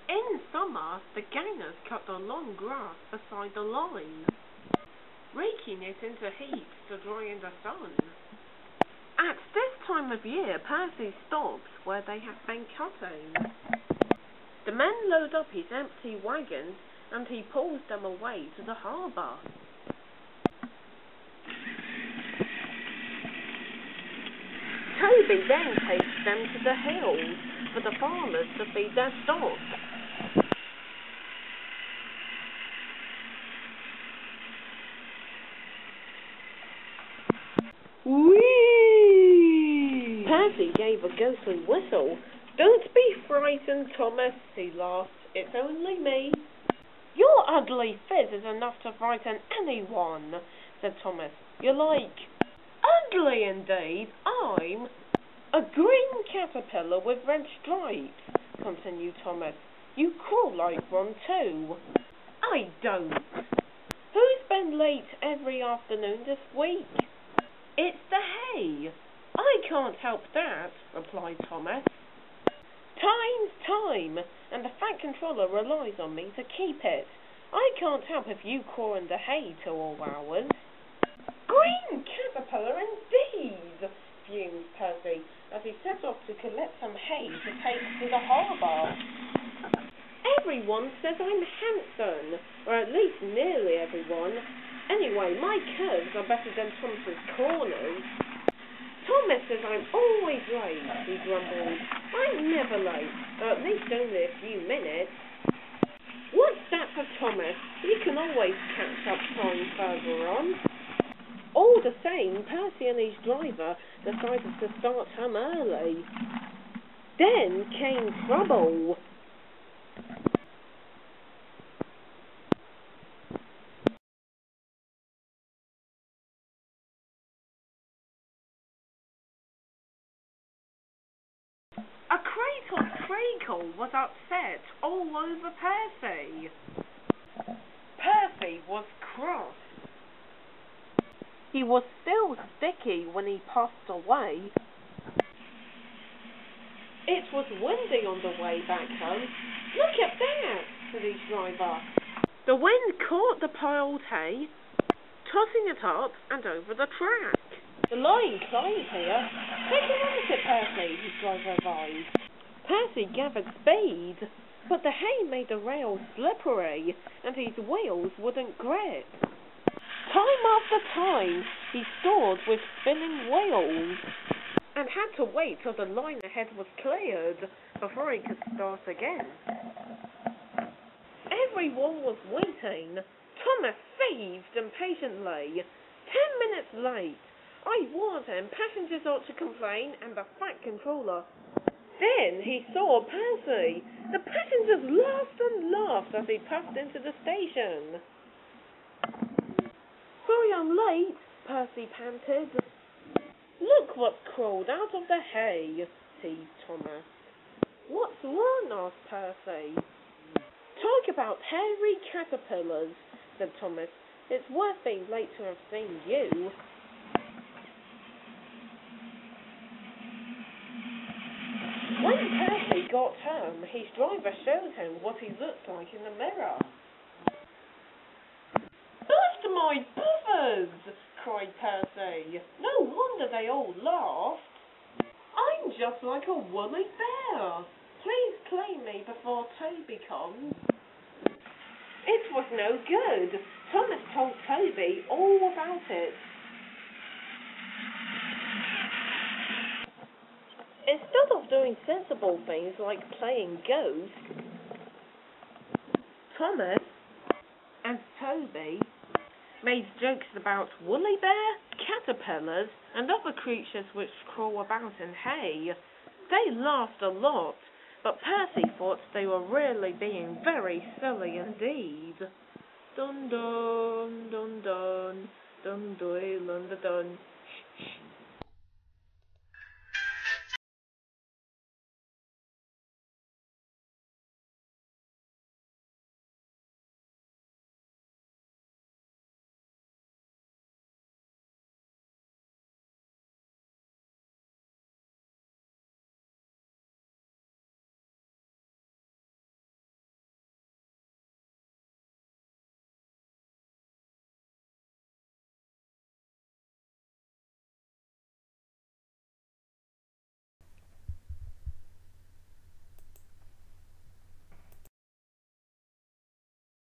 In summer, the gangers cut the long grass beside the line, raking it into heaps to dry in the sun. At this time of year, Percy stops where they have been cutting. The men load up his empty wagons and he pulls them away to the harbour. Toby then takes them to the hills for the farmers to feed their stock. Whee! Percy gave a ghostly whistle. "Don't be frightened, Thomas," he laughed. "It's only me." "Your ugly fizz is enough to frighten anyone," said Thomas. "You're like..." "Ugly indeed. I'm a green caterpillar with red stripes," continued Thomas. "You crawl like one too." "I don't." "Who's been late every afternoon this week?" "It's the hay." "I can't help that," replied Thomas. "Time's time, and the Fat Controller relies on me to keep it. I can't help if you crawl in the hay till all hours." "Green caterpillar indeed," fumed Percy, as he set off to collect some hay to take to the harbour. "Everyone says I'm handsome, or at least nearly everyone. Anyway, my curves are better than Thomas's corners." "Thomas says I'm always late," he grumbled. "I'm never late, or at least only a few minutes." "What's that for Thomas? You can always catch up time further on." All the same, Percy and his driver decided to start home early. Then came trouble. A cradle treacle was upset all over Percy. Percy was cross. He was still sticky when he passed away. It was windy on the way back home. "Look at that," said his driver. The wind caught the piled hay, tossing it up and over the track. "The line climbs here. Take a run at it, Percy," his driver advised. Percy gathered speed, but the hay made the rails slippery and his wheels wouldn't grip. Time after time he stalled with spinning wheels and had to wait till the line ahead was cleared before he could start again. Everyone was waiting. Thomas seethed impatiently. 10 minutes late. I warned him passengers ought to complain and the Fat Controller. Then he saw Percy. The passengers laughed and laughed as he passed into the station. "Sorry I'm late," Percy panted. "Look what's crawled out of the hay," teased Thomas. "What's wrong?" asked Percy. "Talk about hairy caterpillars," said Thomas. "It's worth being late to have seen you." When Percy got home, his driver showed him what he looked like in the mirror. "Burst my buffers!" cried Percy. "No wonder they all laughed. I'm just like a woolly bear. Please claim me before Toby comes." It was no good. Thomas told Toby all about it. Instead of doing sensible things like playing ghost, Thomas and Toby made jokes about woolly bear, caterpillars, and other creatures which crawl about in hay. They laughed a lot, but Percy thought they were really being very silly indeed. Dun dun dun dun dun dun dun dun. Shh, shh.